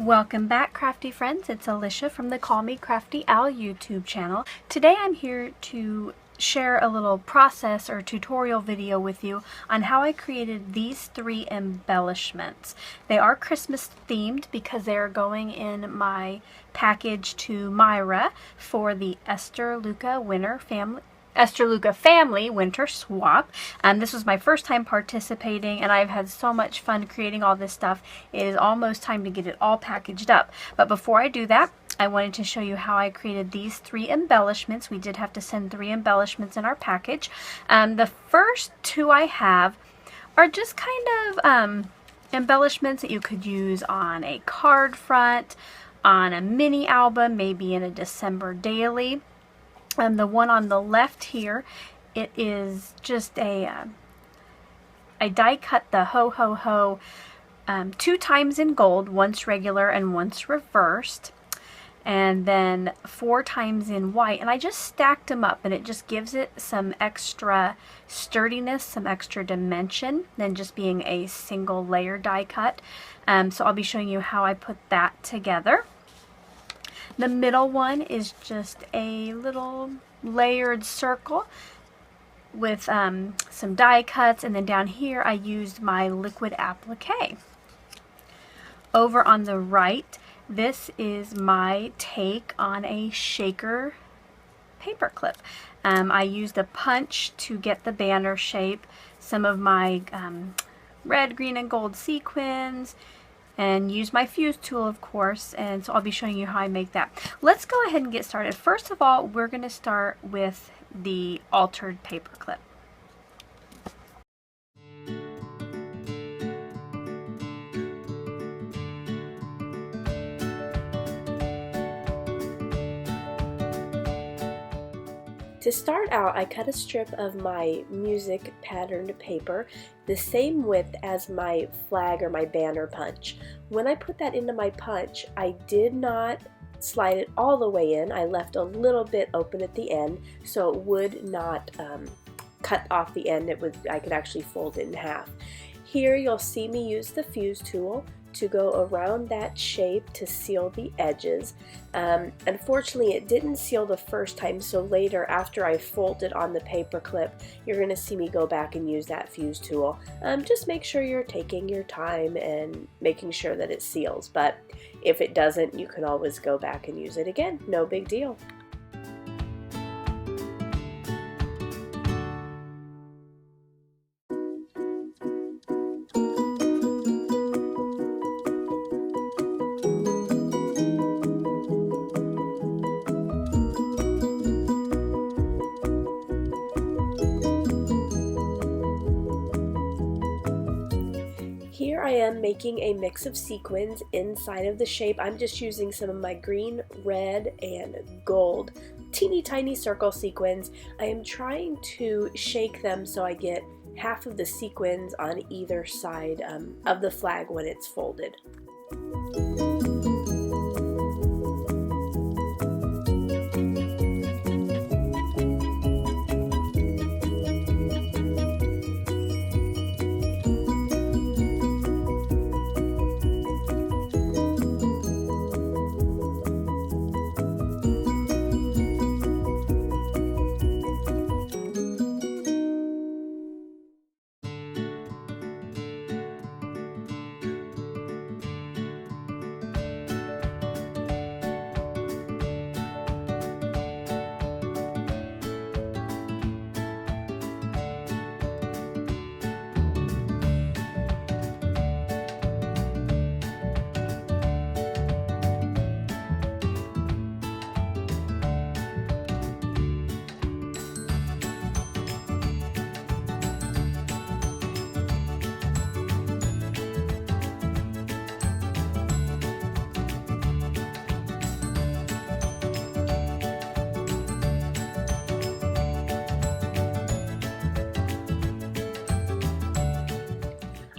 Welcome back, crafty friends. It's Alicia from the Call Me Crafty Al YouTube channel. Today I'm here to share a little process or tutorial video with you on how I created these 3 embellishments. They are Christmas themed because they are going in my package to Mayra for the Esther Luka family winter swap. This was my first time participating and I've had so much fun creating all this stuff. It is almost time to get it all packaged up. But before I do that, I wanted to show you how I created these 3 embellishments. We did have to send 3 embellishments in our package. The first 2 I have are just kind of embellishments that you could use on a card front, on a mini album, maybe in a December daily. The one on the left here, it is just I die cut the ho ho ho 2 times in gold, once regular and once reversed, and then 4 times in white, and I just stacked them up, and it just gives it some extra sturdiness, some extra dimension than just being a single layer die cut. So I'll be showing you how I put that together. The middle one is just a little layered circle with some die cuts, and then down here I used my liquid applique. Over on the right, this is my take on a shaker paperclip. I used a punch to get the banner shape, some of my red, green, and gold sequins, and use my fuse tool, of course, and so I'll be showing you how I make that. Let's go ahead and get started. First of all, we're going to start with the altered paperclip. To start out, I cut a strip of my music patterned paper the same width as my flag or my banner punch. When I put that into my punch, I did not slide it all the way in. I left a little bit open at the end so it would not cut off the end. I could actually fold it in half. Here you'll see me use the fuse tool to go around that shape to seal the edges. Unfortunately, it didn't seal the first time, so later after I folded on the paper clip, you're going to see me go back and use that fuse tool. Just make sure you're taking your time and making sure that it seals, but if it doesn't, you can always go back and use it again. No big deal. Here I am making a mix of sequins inside of the shape. I'm just using some of my green, red, and gold teeny tiny circle sequins. I am trying to shake them so I get half of the sequins on either side of the flag when it's folded.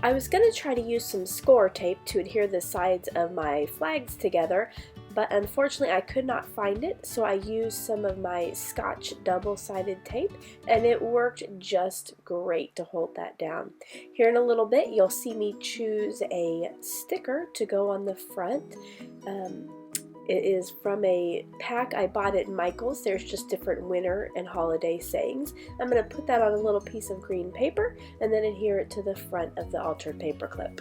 I was going to try to use some score tape to adhere the sides of my flags together, but unfortunately I could not find it, so I used some of my Scotch double-sided tape, and it worked just great to hold that down. Here in a little bit you'll see me choose a sticker to go on the front. It is from a pack I bought at Michael's. There's just different winter and holiday sayings. I'm going to put that on a little piece of green paper and then adhere it to the front of the altered paper clip.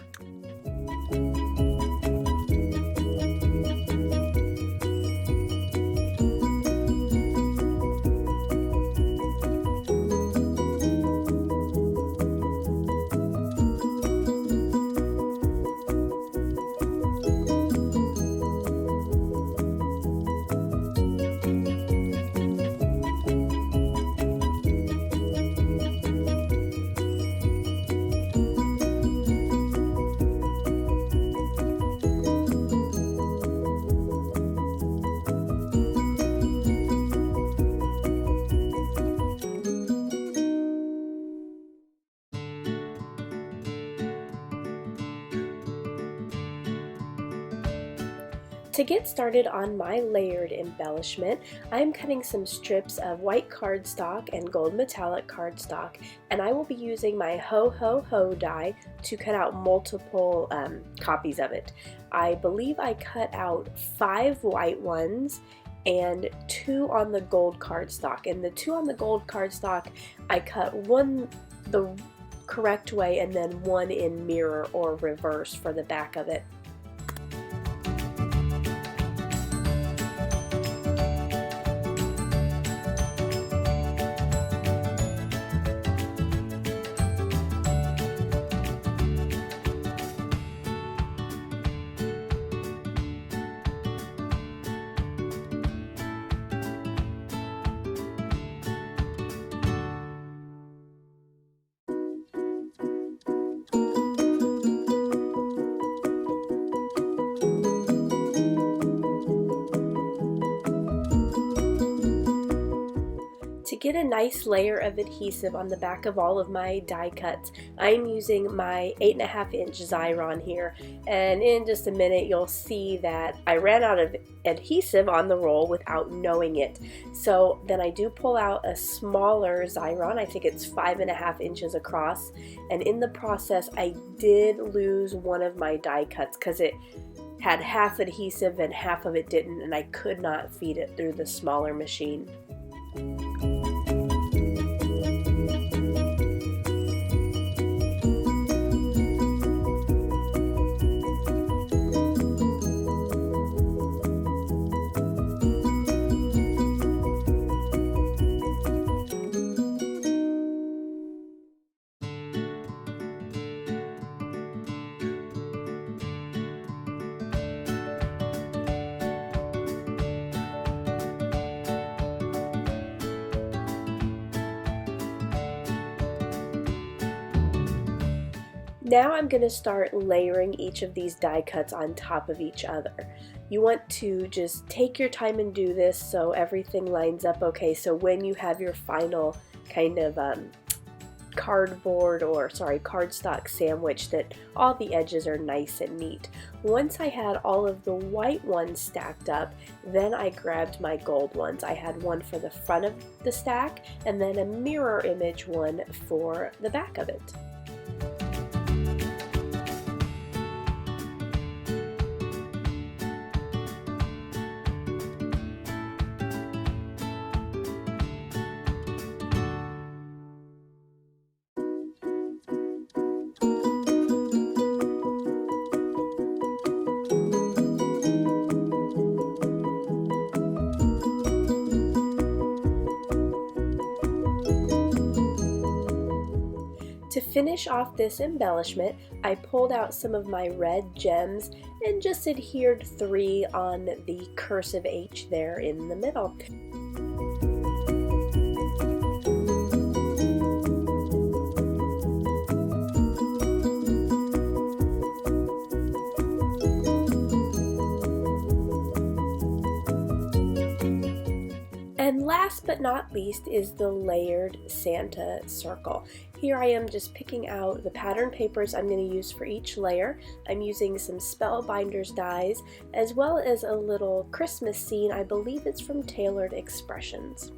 To get started on my layered embellishment, I'm cutting some strips of white cardstock and gold metallic cardstock, and I will be using my Ho Ho Ho die to cut out multiple copies of it. I believe I cut out 5 white ones and 2 on the gold cardstock, and the 2 on the gold cardstock I cut one the correct way and then one in mirror or reverse for the back of it. To get a nice layer of adhesive on the back of all of my die cuts, I'm using my 8.5 inch Xyron here, and in just a minute you'll see that I ran out of adhesive on the roll without knowing it. So then I do pull out a smaller Xyron, I think it's 5.5 inches across, and in the process I did lose one of my die cuts because it had half adhesive and half of it didn't, and I could not feed it through the smaller machine. Now I'm going to start layering each of these die cuts on top of each other. You want to just take your time and do this so everything lines up okay, so when you have your final kind of cardstock sandwich, that all the edges are nice and neat. Once I had all of the white ones stacked up, then I grabbed my gold ones. I had one for the front of the stack and then a mirror image one for the back of it. To finish off this embellishment, I pulled out some of my red gems and just adhered 3 on the cursive H there in the middle. And last but not least is the layered Santa circle. Here I am just picking out the pattern papers I'm going to use for each layer. I'm using some Spellbinders dies as well as a little Christmas scene. I believe it's from Tailored Expressions.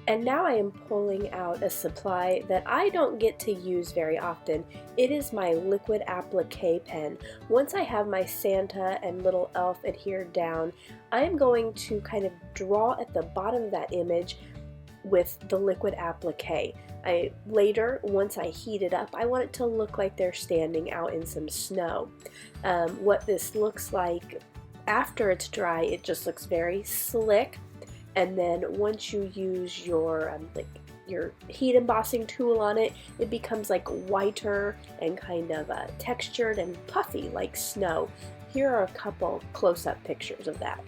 And now I am pulling out a supply that I don't get to use very often. It is my liquid applique pen. Once I have my Santa and little elf adhered down, I am going to kind of draw at the bottom of that image with the liquid applique. Later, once I heat it up, I want it to look like they're standing out in some snow. What this looks like after it's dry, it just looks very slick. And then once you use your heat embossing tool on it, it becomes like whiter and kind of textured and puffy like snow. Here are a couple close-up pictures of that.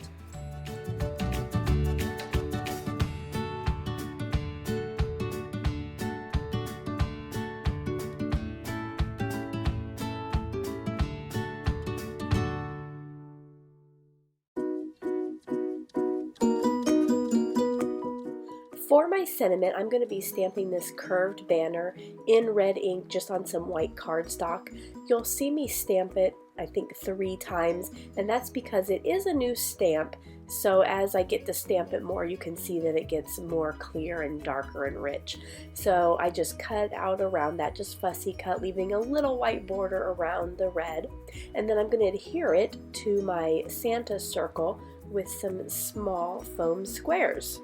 For my sentiment, I'm going to be stamping this curved banner in red ink just on some white cardstock. You'll see me stamp it, I think 3 times, and that's because it is a new stamp. So as I get to stamp it more, you can see that it gets more clear and darker and rich. So I just cut out around that, just fussy cut, leaving a little white border around the red. And then I'm going to adhere it to my Santa circle with some small foam squares.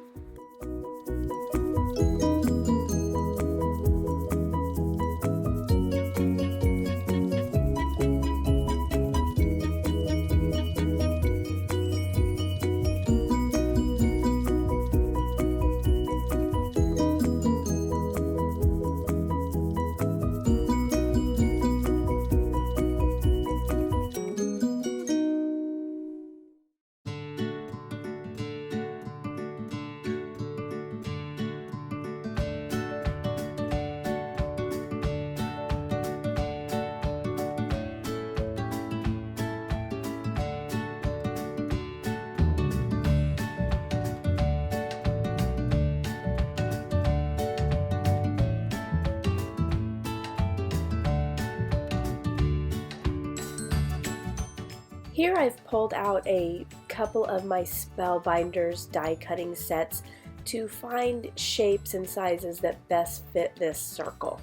Here I've pulled out a couple of my Spellbinders die cutting sets to find shapes and sizes that best fit this circle.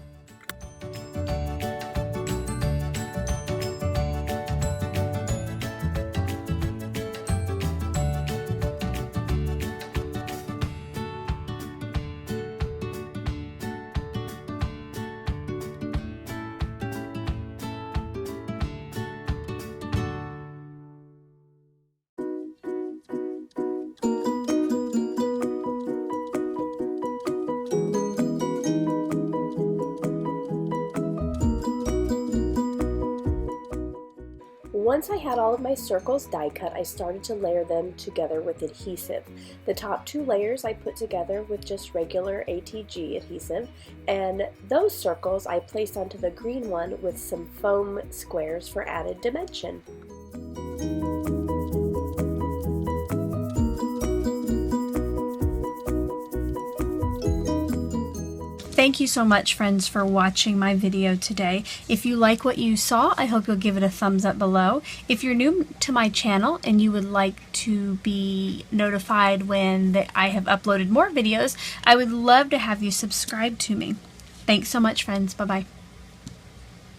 Once I had all of my circles die cut, I started to layer them together with adhesive. The top 2 layers I put together with just regular ATG adhesive, and those circles I placed onto the green one with some foam squares for added dimension. Thank you so much, friends, for watching my video today. If you like what you saw, I hope you'll give it a thumbs up below. If you're new to my channel and you would like to be notified when I have uploaded more videos, I would love to have you subscribe to me. Thanks so much, friends. Bye-bye.